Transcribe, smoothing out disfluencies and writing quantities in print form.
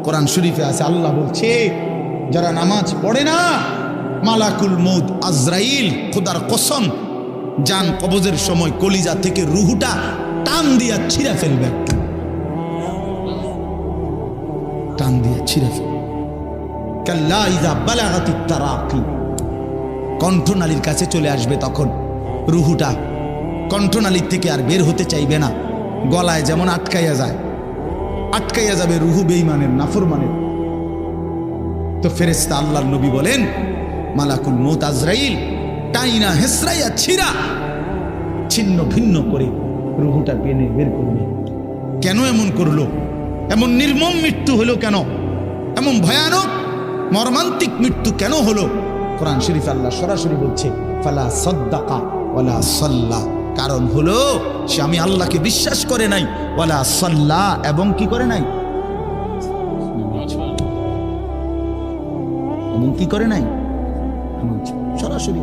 কোরআন শরীফে আছে, আল্লাহ বলছে যারা নামাজ পড়ে না, মালাকুল মউত আজরাইল খোদার কসম জান কবজের সময় কলিজা থেকে রুহুটা টান দিয়া ছিঁড়া ফেলবে, টান দিয়া ছিঁড়া ফেলবে। কাল্লা ইযা বালাগাতিত তারাকি, কণ্ঠনালীর কাছে চলে আসবে, তখন রুহুটা কণ্ঠনালীর থেকে আর বের হতে চাইবে না। গলায় যেমন আটকাইয়া যায়, আটকাইয়া যাবে রুহু বেঈমানের, নাফরমানের। তো ফেরেশতা আল্লাহর নবী বলেন মালাকুল মউত আজরাইল টাইনা হেসরাইয়া ছিঁড়া ছিন্ন ভিন্ন করে রুহুটা টেনে বের করবে। কেন এমন করলো? এমন নির্মম মৃত্যু হলো কেন? এমন ভয়ানক মর্মান্তিক মৃত্যু কেন হলো? কোরআন শরীফে আল্লাহ সরাসরি বলছে ফালা সাদ্দাকা ওয়ালা সাল্লা, কারণ হলো সে আমি আল্লাহকে বিশ্বাস করে নাই, ওয়ালা সাল্লা এবং কি করে নাই, এবং কি করে নাই, সরাসরি